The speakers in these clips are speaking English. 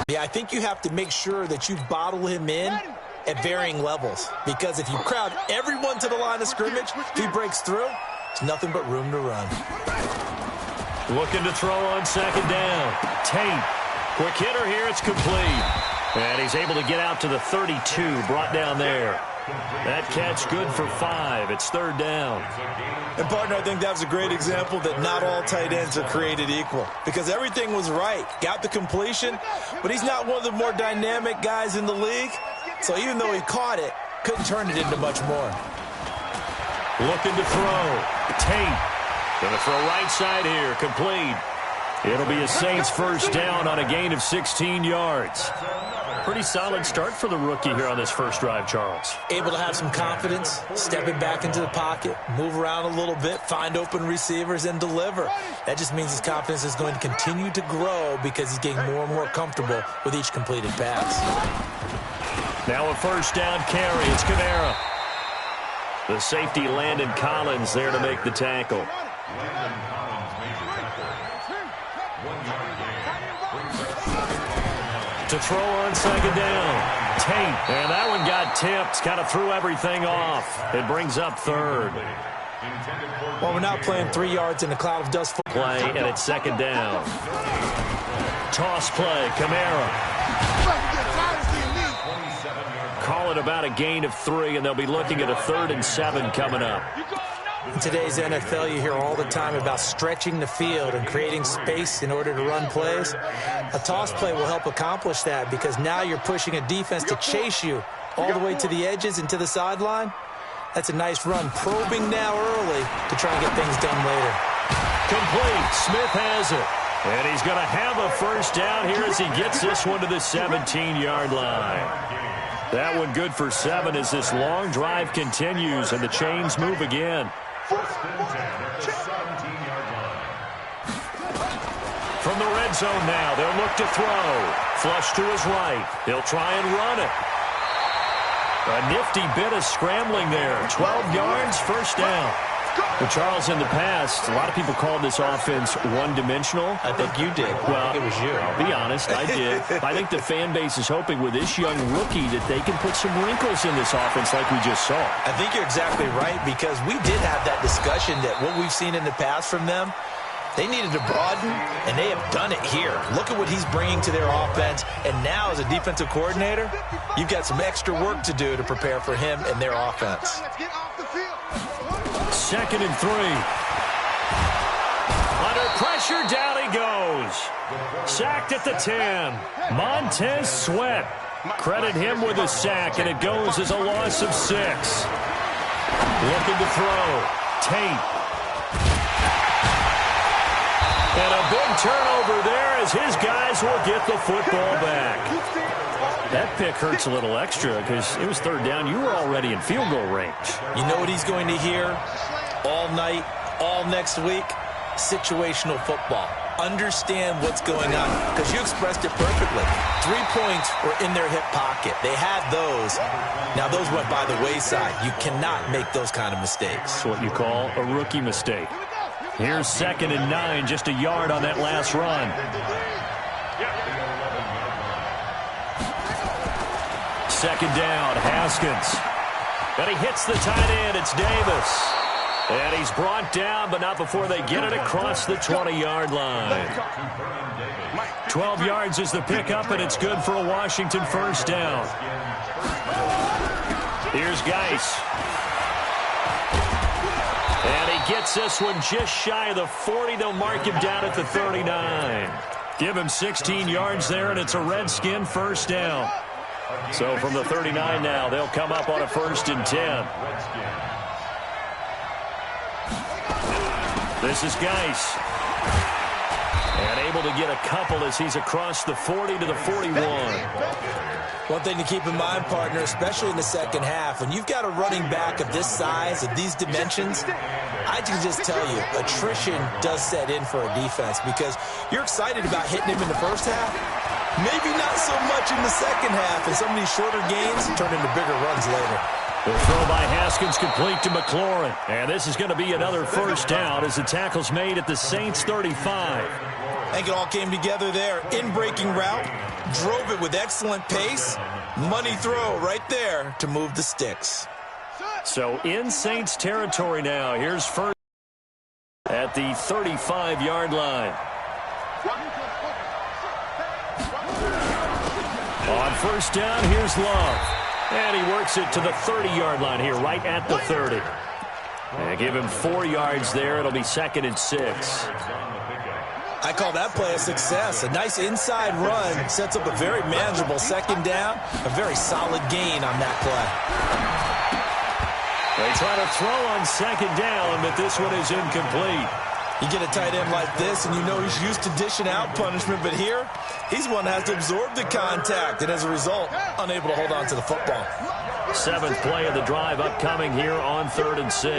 Yeah, I think you have to make sure that you bottle him in at varying levels, because if you crowd everyone to the line of scrimmage, if he breaks through, it's nothing but room to run. Looking to throw on second down. Tate. Quick hitter here. It's complete. And he's able to get out to the 32, brought down there. That catch good for 5. It's third down. And, partner, I think that was a great example that not all tight ends are created equal, because everything was right. Got the completion, but he's not one of the more dynamic guys in the league. So even though he caught it, couldn't turn it into much more. Looking to throw. Tate. Going to throw right side here. Complete. It'll be a Saints first down on a gain of 16 yards. Pretty solid start for the rookie here on this first drive, Charles. Able to have some confidence, stepping back into the pocket, move around a little bit, find open receivers, and deliver. That just means his confidence is going to continue to grow because he's getting more and more comfortable with each completed pass. Now a first down carry. It's Kamara. The safety, Landon Collins, there to make the tackle. To throw on second down. Tate. And that one got tipped. Kind of threw everything off. It brings up third. Well, we're now playing 3 yards in a cloud of dust. Play, and it's second down. Toss play. Kamara. Call it about a gain of 3, and they'll be looking at a 3rd and 7 coming up. In today's NFL, you hear all the time about stretching the field and creating space in order to run plays. A toss play will help accomplish that, because now you're pushing a defense to chase you all the way to the edges and to the sideline. That's a nice run, probing now early to try and get things done later. Complete. Smith has it. And he's going to have a first down here as he gets this one to the 17-yard line. That one good for 7 as this long drive continues and the chains move again. From the red zone now, they'll look to throw. Flush to his right. He'll try and run it. A nifty bit of scrambling there. 12 yards, first down. Well, Charles, in the past, a lot of people called this offense one-dimensional. I think you did. Well, it was you. I'll be honest, I did. I think the fan base is hoping with this young rookie that they can put some wrinkles in this offense like we just saw. I think you're exactly right, because we did have that discussion that what we've seen in the past from them, they needed to broaden, and they have done it here. Look at what he's bringing to their offense, and now as a defensive coordinator, you've got some extra work to do to prepare for him and their offense. 2nd and 3. Under pressure, down he goes. Sacked at the 10. Montez Sweat. Credit him with a sack, and it goes as a loss of 6. Looking to throw. Tate. And a big turnover there as his guys will get the football back. That pick hurts a little extra because it was 3rd down. You were already in field goal range. You know what he's going to hear all night, all next week? Situational football. Understand what's going on, because you expressed it perfectly. 3 points were in their hip pocket. They had those. Now those went by the wayside. You cannot make those kind of mistakes. That's what you call a rookie mistake. Here's 2nd and 9, just a yard on that last run. Second down, Haskins. And he hits the tight end. It's Davis. And he's brought down, but not before they get it across the 20-yard line. 12 yards is the pickup, and it's good for a Washington first down. Here's Geis. And he gets this one just shy of the 40. They'll mark him down at the 39. Give him 16 yards there, and it's a Redskin first down. So from the 39 now, they'll come up on a 1st and 10. This is Geis. And able to get a couple as he's across the 40 to the 41. One thing to keep in mind, partner, especially in the second half, when you've got a running back of this size, of these dimensions, I can just tell you, attrition does set in for a defense, because you're excited about hitting him in the first half. Maybe not so much in the second half, and some of these shorter gains turn into bigger runs later. The throw by Haskins complete to McLaurin. And this is going to be another first down as the tackle's made at the Saints 35. I think it all came together there. In-breaking route, drove it with excellent pace. Money throw right there to move the sticks. So in Saints territory now. Here's first at the 35-yard line. On first down, here's Love. And he works it to the 30-yard line here, right at the 30. And give him 4 yards there. It'll be 2nd and 6. I call that play a success. A nice inside run sets up a very manageable second down. A very solid gain on that play. They try to throw on second down, but this one is incomplete. You get a tight end like this, and you know he's used to dishing out punishment, but here, he's one that has to absorb the contact, and as a result, unable to hold on to the football. 7th play of the drive upcoming here on 3rd and 6.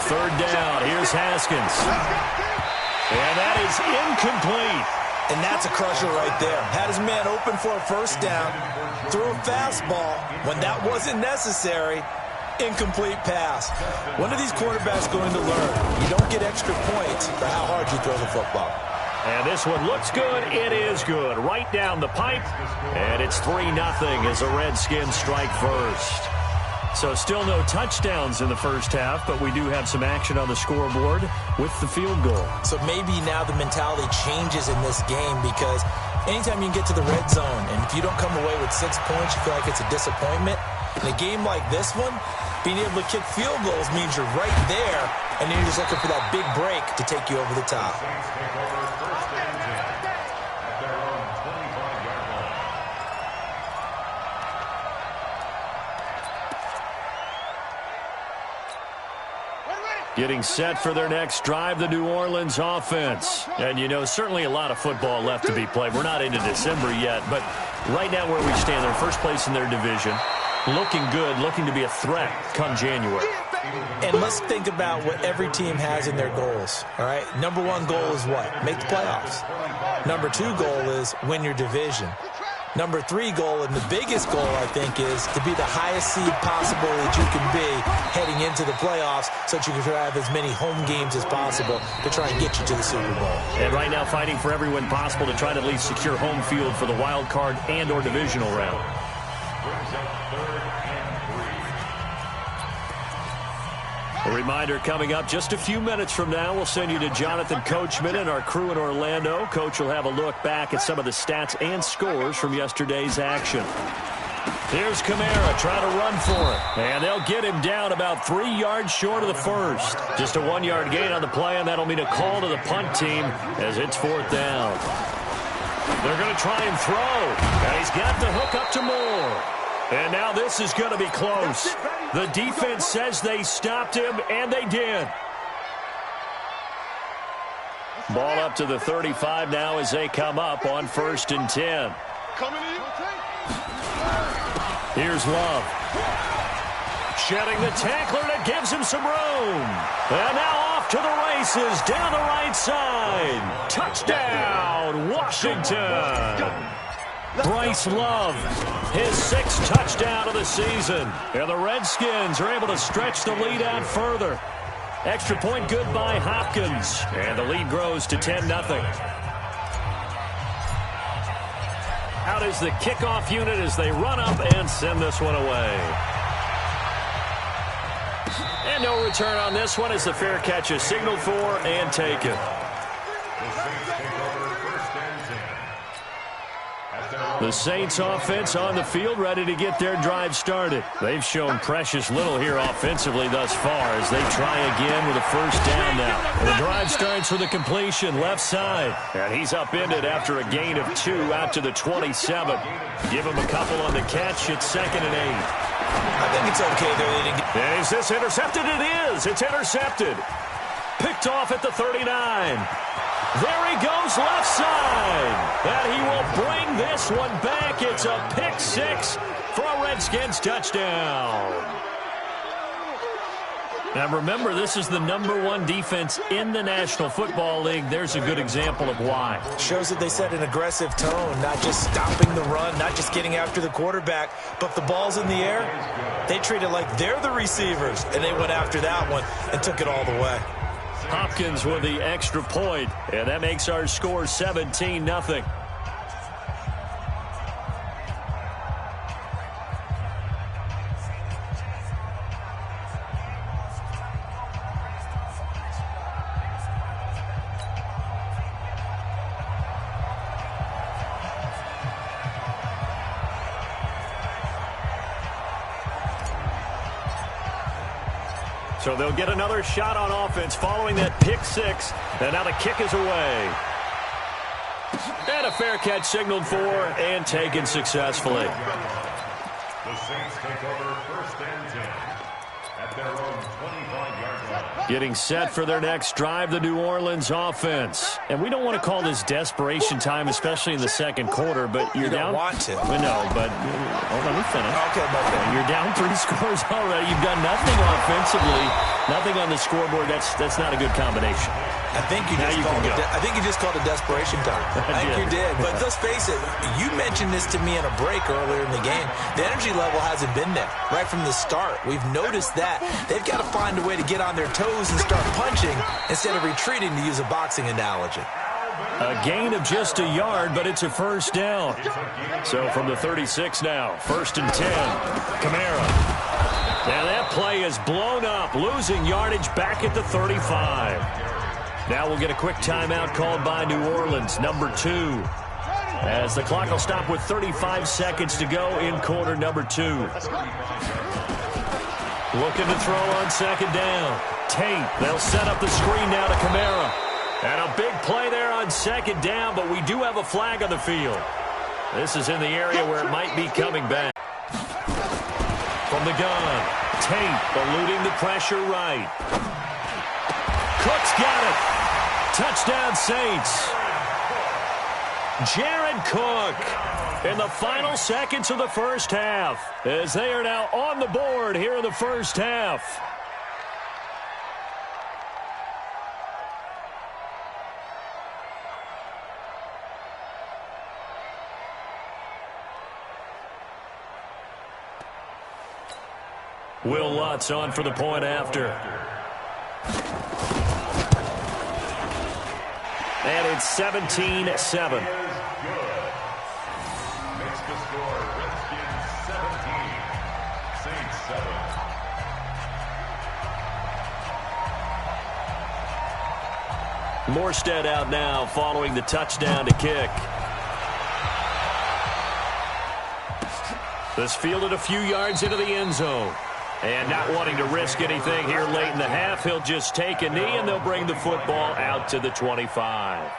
3rd down, here's Haskins. And that is incomplete. And that's a crusher right there. Had his man open for a first down, threw a fastball when that wasn't necessary. Incomplete pass. When are these quarterbacks going to learn? You don't get extra points for how hard you throw the football. And this one looks good. It is good. Right down the pipe. And it's 3-0 as the Redskins strike first. So still no touchdowns in the first half, but we do have some action on the scoreboard with the field goal. So maybe now the mentality changes in this game because anytime you can get to the red zone, and if you don't come away with 6 points, you feel like it's a disappointment. In a game like this one, being able to kick field goals means you're right there, and then you're just looking for that big break to take you over the top. Getting set for their next drive, the New Orleans offense. And, you know, certainly a lot of football left to be played. We're not into December yet, but right now where we stand, they're first place in their division. Looking good, looking to be a threat come January. And let's think about what every team has in their goals, all right? Number 1 goal is what? Make the playoffs. Number 2 goal is win your division. Number 3 goal, and the biggest goal, I think, is to be the highest seed possible that you can be heading into the playoffs so that you can have as many home games as possible to try and get you to the Super Bowl. And right now fighting for every win possible to try to at least secure home field for the wild card and or divisional round. A reminder coming up just a few minutes from now, we'll send you to Jonathan Coachman and our crew in Orlando. Coach will have a look back at some of the stats and scores from yesterday's action. Here's Kamara trying to run for it. And they'll get him down about 3 yards short of the first. Just a 1-yard gain on the play, and that'll mean a call to the punt team as it's 4th down. They're going to try and throw. And he's got the hook up to Moore. And now this is going to be close. The defense says they stopped him, and they did. Ball up to the 35 now as they come up on 1st and 10. Here's Love. Shedding the tackler, and it gives him some room. And now off to the races down the right side. Touchdown, Washington. Bryce Love, his 6th touchdown of the season. And the Redskins are able to stretch the lead out further. Extra point good by Hopkins. And the lead grows to 10-0. Out is the kickoff unit as they run up and send this one away. And no return on this one as the fair catch is signaled for and taken. The Saints offense on the field ready to get their drive started. They've shown precious little here offensively thus far as they try again with a first down now. And the drive starts with a completion left side. And he's upended after a gain of 2 out to the 27. Give him a couple on the catch. It's 2nd and 8. I think it's okay there. And is this intercepted? It is. It's intercepted. Picked off at the 39. There he goes left side. And he will bring this one back. It's a pick 6 for a Redskins touchdown. Now remember, this is the #1 defense in the National Football League. There's a good example of why. Shows that they set an aggressive tone, not just stopping the run, not just getting after the quarterback, but if the ball's in the air, they treat it like they're the receivers, and they went after that one and took it all the way. Hopkins with the extra point, and that makes our score 17-0. So they'll get another shot on offense following that pick six. And now the kick is away. And a fair catch signaled for and taken successfully. The Saints take over 1st and 10 at their own 25-yard line. Getting set for their next drive, the New Orleans offense. And we don't want to call this desperation time, especially in the second quarter, but you're down. You don't want to. No, but hold on, let me finish. Okay, okay. You're down 3 scores already. You've done nothing offensively, nothing on the scoreboard. That's not a good combination. I think you just called it desperation time. I think you did. But let's face it, you mentioned this to me in a break earlier in the game. The energy level hasn't been there right from the start. We've noticed that. They've got to find a way to get on their toes and start punching instead of retreating, to use a boxing analogy. A gain of just a yard, but it's a first down. So from the 36 now, 1st and 10. Kamara. Now that play is blown up, losing yardage back at the 35. Now we'll get a quick timeout called by New Orleans, #2. As the clock will stop with 35 seconds to go in quarter #2. Looking to throw on 2nd down. Tate, they'll set up the screen now to Kamara. And a big play there on 2nd down, but we do have a flag on the field. This is in the area where it might be coming back. From the gun, Tate eluding the pressure right. Cook's got it. Touchdown Saints. Jared Cook in the final seconds of the first half, as they are now on the board here in the first half. Will Lutz on for the point after. And it's 17-7. Makes the score Redskins 17, Saints 7. Morstead out now following the touchdown to kick. This fielded a few yards into the end zone. And not wanting to risk anything here late in the half, he'll just take a knee, and they'll bring the football out to the 25.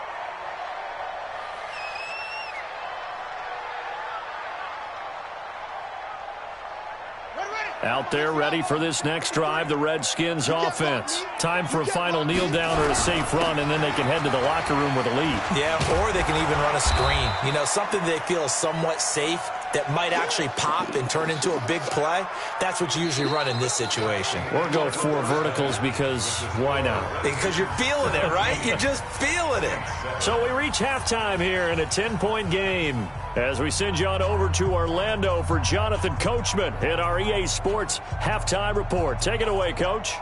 Out there ready for this next drive, the Redskins offense. Time for a final kneel down or a safe run, and then they can head to the locker room with a lead. Yeah, or they can even run a screen. You know, something they feel is somewhat safe that might actually pop and turn into a big play. That's what you usually run in this situation. Or go 4 verticals, because why not? Because you're feeling it, right? You're just feeling it. So we reach halftime here in a 10-point game as we send you on over to Orlando for Jonathan Coachman at our EA Sports Halftime Report. Take it away, Coach.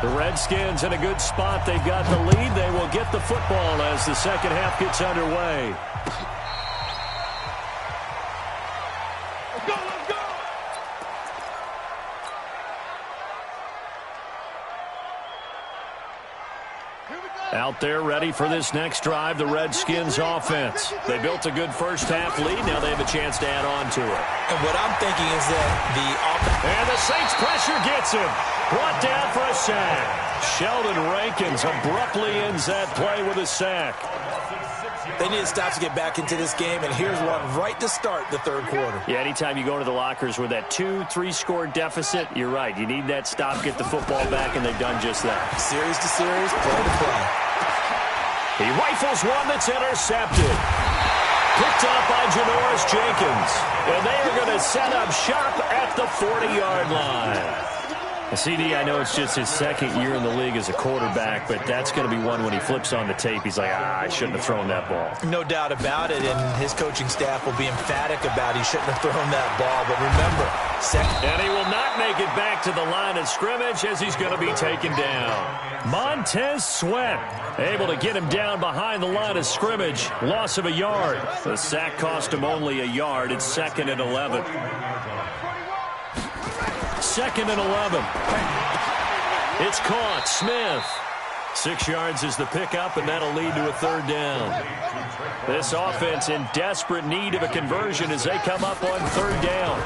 The Redskins in a good spot. They've got the lead. They will get the football as the second half gets underway. Let's go, let's go! Out there ready for this next drive, the Redskins offense. They built a good first half lead. Now they have a chance to add on to it. And what I'm thinking is that the offense... And the Saints pressure gets him. Brought down for a sack. Sheldon Rankins abruptly ends that play with a sack. They need to stop to get back into this game, and here's one right to start the third quarter. Yeah, anytime you go to the lockers with that 2-3 score deficit, you're right. You need that stop, get the football back, and they've done just that. Series to series, play to play. He rifles one that's intercepted. Picked up by and Janoris Jenkins. And they are going to set up shop at the 40-yard line. CD, I know it's just his second year in the league as a quarterback, but that's going to be one when he flips on the tape. He's like, I shouldn't have thrown that ball. No doubt about it, and his coaching staff will be emphatic about he shouldn't have thrown that ball. But remember, and he will not make it back to the line of scrimmage as he's going to be taken down. Montez Sweat able to get him down behind the line of scrimmage. Loss of a yard. The sack cost him only a yard. It's 2nd and 11. 2nd and 11. It's caught. Smith. 6 yards is the pickup, and that'll lead to a 3rd down. This offense in desperate need of a conversion as they come up on 3rd down.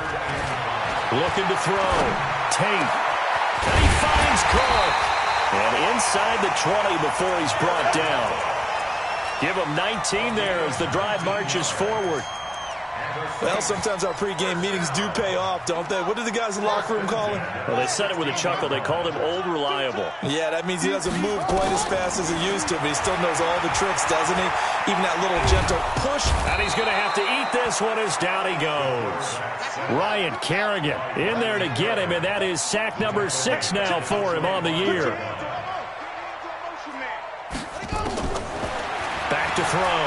Looking to throw. Tate. And he finds Cook. And inside the 20 before he's brought down. Give him 19 there as the drive marches forward. Well, sometimes our pregame meetings do pay off, don't they? What do the guys in the locker room call him? Well, they said it with a chuckle. They called him Old Reliable. Yeah, that means he doesn't move quite as fast as he used to, but he still knows all the tricks, doesn't he? Even that little gentle push. And he's going to have to eat this one as down he goes. Ryan Kerrigan in there to get him, and that is sack number 6 now for him on the year. Back to throw.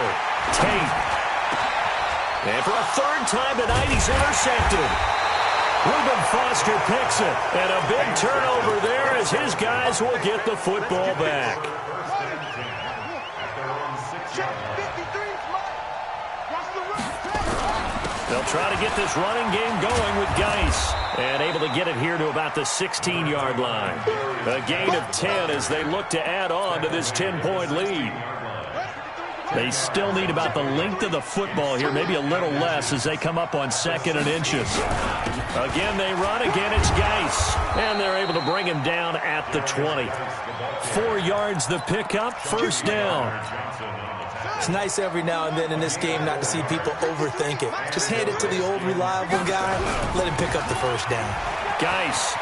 Tate. And for a 3rd time tonight, he's intercepted. Reuben Foster picks it. And a big turnover there as his guys will get the football back. They'll try to get this running game going with Geis. And able to get it here to about the 16-yard line. A gain of 10 as they look to add on to this 10-point lead. They still need about the length of the football here, maybe a little less as they come up on 2nd and inches. Again, they run. Again, it's Geis. And they're able to bring him down at the 20. 4 yards the pickup, 1st down. It's nice every now and then in this game not to see people overthink it. Just hand it to the old reliable guy. Let him pick up the 1st down. Geis.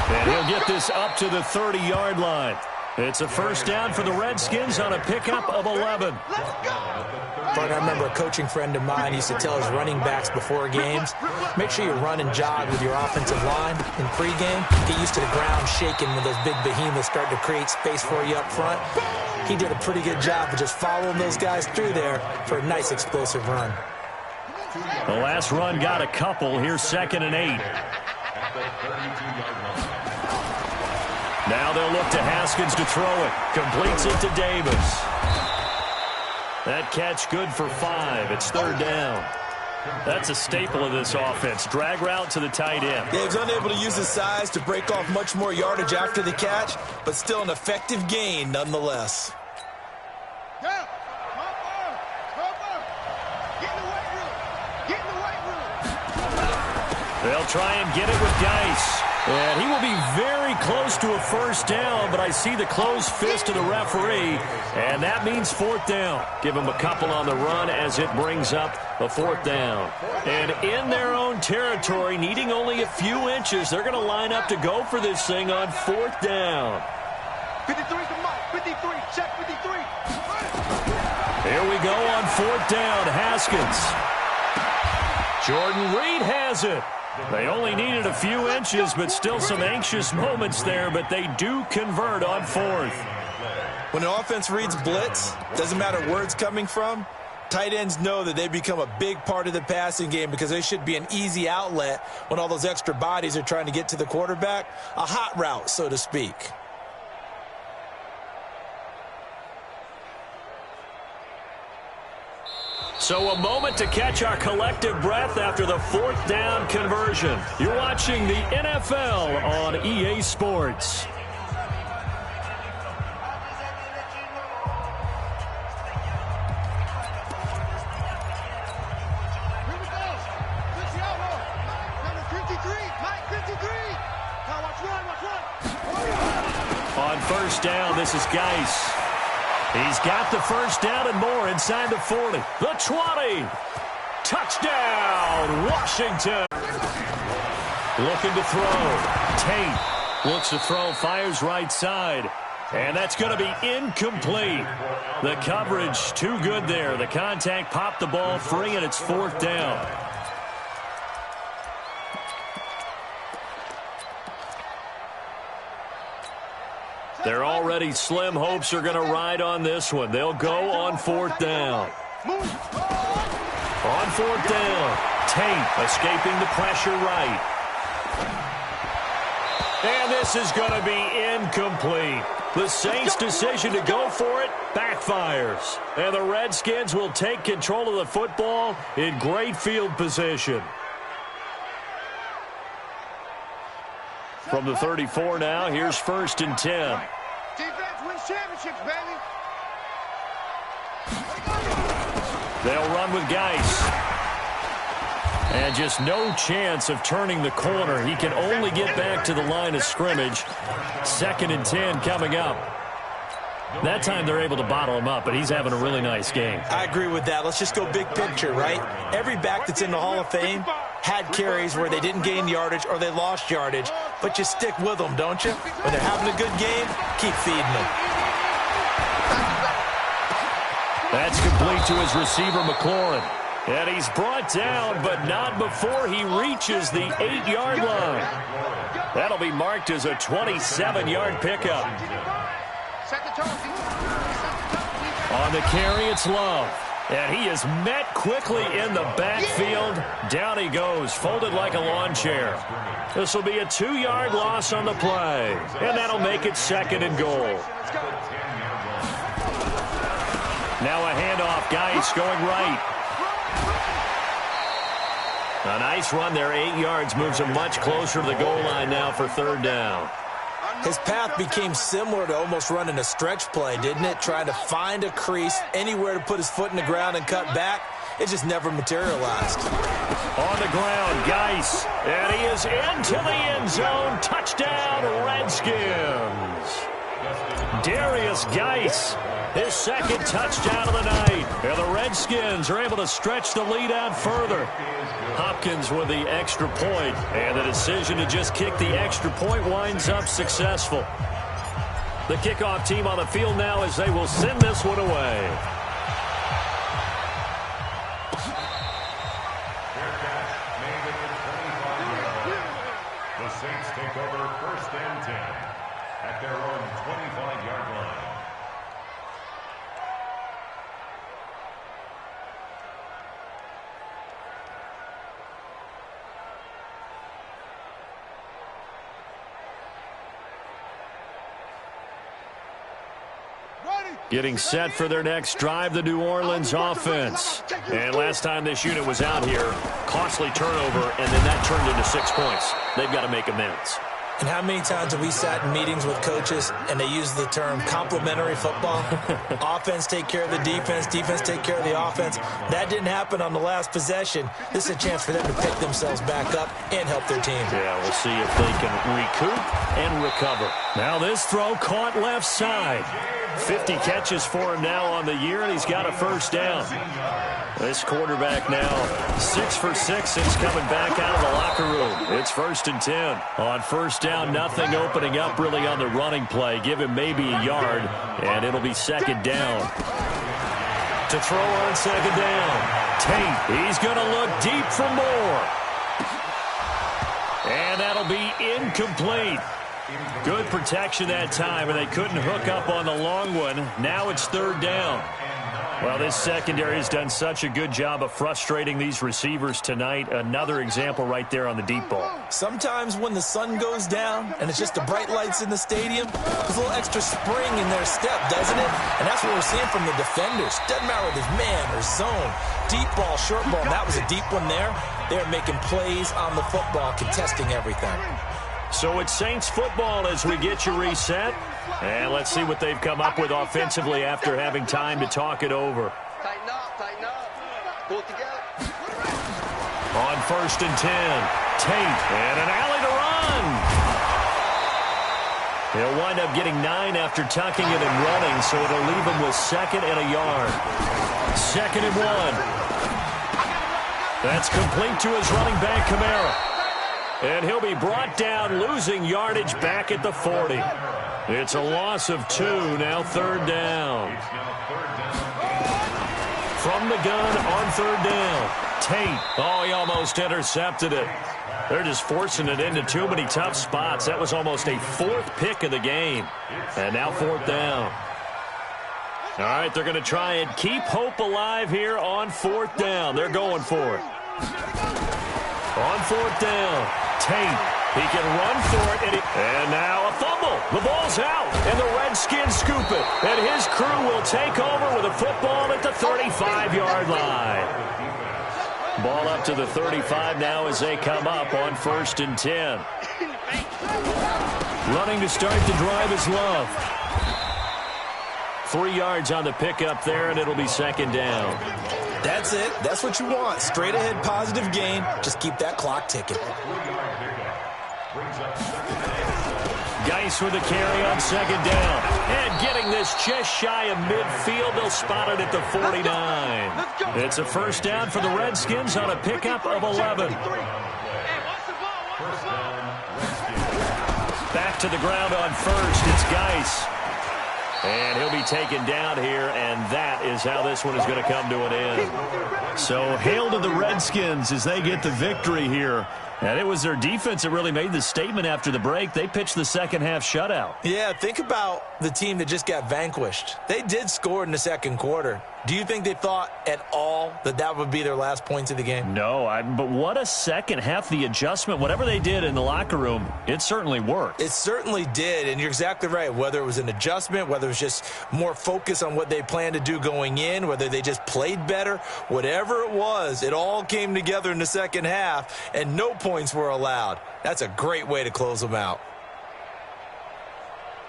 And he'll get this up to the 30-yard line. It's a 1st down for the Redskins on a pickup of 11. I remember a coaching friend of mine used to tell his running backs before games, make sure you run and jog with your offensive line in pregame. Get used to the ground shaking when those big behemoths start to create space for you up front. He did a pretty good job of just following those guys through there for a nice explosive run. The last run got a couple. Here's 2nd and 8. Now they'll look to Haskins to throw it. Completes it to Davis. That catch good for 5. It's 3rd down. That's a staple of this offense. Drag route to the tight end. Yeah, he was unable to use his size to break off much more yardage after the catch, but still an effective gain nonetheless. They'll try and get it with Geis. And he will be very close to a 1st down, but I see the closed fist of the referee, and that means 4th down. Give him a couple on the run as it brings up a 4th down. And in their own territory, needing only a few inches, they're going to line up to go for this thing on 4th down. 53 to Mike. 53. Check 53. Here we go on 4th down. Haskins. Jordan Reed has it. They only needed a few inches, but still some anxious moments there, but they do convert on 4th. When an offense reads blitz, doesn't matter where it's coming from, tight ends know that they become a big part of the passing game because they should be an easy outlet when all those extra bodies are trying to get to the quarterback. A hot route, so to speak. So a moment to catch our collective breath after the 4th down conversion. You're watching the NFL on EA Sports. On 1st down, this is Geis. He's got the 1st down and more inside the 40. The 20. Touchdown, Washington. Looking to throw. Tate looks to throw, fires right side. And that's going to be incomplete. The coverage too good there. The contact popped the ball free, and it's 4th down. Their already slim hopes are going to ride on this one. They'll go on 4th down. On 4th down, Tate escaping the pressure right. And this is going to be incomplete. The Saints' decision to go for it backfires. And the Redskins will take control of the football in great field position. From the 34 now, here's 1st and 10. Defense wins championships, baby. They'll run with Geis. And just no chance of turning the corner. He can only get back to the line of scrimmage. 2nd and 10 coming up. That time they're able to bottle him up, but he's having a really nice game. I agree with that. Let's just go big picture, right? Every back that's in the Hall of Fame had carries where they didn't gain yardage or they lost yardage, but you stick with them, don't you? When they're having a good game, keep feeding them. That's complete to his receiver, McLaurin. And he's brought down, but not before he reaches the 8-yard line. That'll be marked as a 27-yard pickup. On the carry, it's Love. And he is met quickly in the backfield. Down he goes, folded like a lawn chair. This will be a 2-yard loss on the play. And that'll make it 2nd and goal. Now a handoff. Geis going right. A nice run there, 8 yards, moves him much closer to the goal line now for 3rd down. His path became similar to almost running a stretch play, didn't it? Trying to find a crease, anywhere to put his foot in the ground and cut back. It just never materialized. On the ground, Geis, and he is into the end zone. Touchdown, Redskins. Darius Geis, his 2nd touchdown of the night. And the Redskins are able to stretch the lead out further. Hopkins with the extra point, and the decision to just kick the extra point winds up successful. The kickoff team on the field now as they will send this one away. The Saints take over 1st and 10 at their own 25-yard line. Getting set for their next drive, the New Orleans offense. And last time this unit was out here, costly turnover, and then that turned into 6 points. They've got to make amends. And how many times have we sat in meetings with coaches and they use the term complementary football? Offense take care of the defense, defense take care of the offense. That didn't happen on the last possession. This is a chance for them to pick themselves back up and help their team. Yeah, we'll see if they can recoup and recover. Now this throw caught left side. 50 catches for him now on the year, and he's got a 1st down. This quarterback now 6 for 6 since coming back out of the locker room. It's 1st and 10. On 1st down, nothing opening up really on the running play. Give him maybe a yard, and it'll be 2nd down. To throw on 2nd down, Tate. He's going to look deep for more. And that'll be incomplete. Good protection that time, and they couldn't hook up on the long one. Now it's 3rd down. Well, this secondary has done such a good job of frustrating these receivers tonight. Another example right there on the deep ball. Sometimes when the sun goes down and it's just the bright lights in the stadium, there's a little extra spring in their step, doesn't it? And that's what we're seeing from the defenders. Doesn't matter whether it's man or zone, deep ball, short ball. That was a deep one there. They're making plays on the football, contesting everything. So it's Saints football as we get you reset. And let's see what they've come up with offensively after having time to talk it over. Tighten up. Pull it together. On 1st and 10, Tate, and an alley to run. He'll wind up getting 9 after tucking it and running, so it'll leave him with 2nd and a yard. 2nd and 1. That's complete to his running back, Kamara. And he'll be brought down, losing yardage back at the 40. It's a loss of 2, now 3rd down. From the gun on 3rd down. Tate. Oh, he almost intercepted it. They're just forcing it into too many tough spots. That was almost a 4th pick of the game. And now 4th down. All right, they're going to try and keep hope alive here on 4th down. They're going for it. On 4th down, Tate. He can run for it. And now a fumble. The ball's out, and the Redskins scoop it. And his crew will take over with a football at the 35-yard line. Ball up to the 35 now as they come up on 1st and 10. Running to start the drive is Love. 3 yards on the pickup there, and it'll be 2nd down. That's it. That's what you want. Straight ahead positive gain. Just keep that clock ticking. Geis with a carry on 2nd down. And getting this just shy of midfield. They'll spot it at the 49. It's a 1st down for the Redskins on a pickup of 11. Back to the ground on 1st. It's Geis. And he'll be taken down here, and that is how this one is going to come to an end. So hail to the Redskins as they get the victory here. And it was their defense that really made the statement after the break. They pitched the second-half shutout. Yeah, think about the team that just got vanquished. They did score in the 2nd quarter. Do you think they thought at all that that would be their last points of the game? No, but what a second half. The adjustment, whatever they did in the locker room, it certainly worked. It certainly did, and you're exactly right. Whether it was an adjustment, whether it was just more focus on what they planned to do going in, whether they just played better, whatever it was, it all came together in the 2nd half, and no points were allowed. That's a great way to close them out.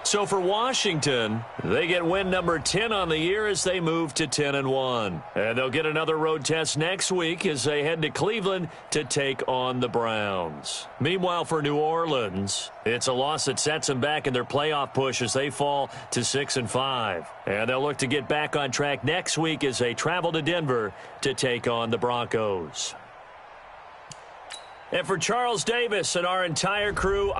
So for Washington, they get win number 10 on the year as they move to 10-1. And they'll get another road test next week as they head to Cleveland to take on the Browns. Meanwhile, for New Orleans, it's a loss that sets them back in their playoff push as they fall to 6-5. And they'll look to get back on track next week as they travel to Denver to take on the Broncos. And for Charles Davis and our entire crew,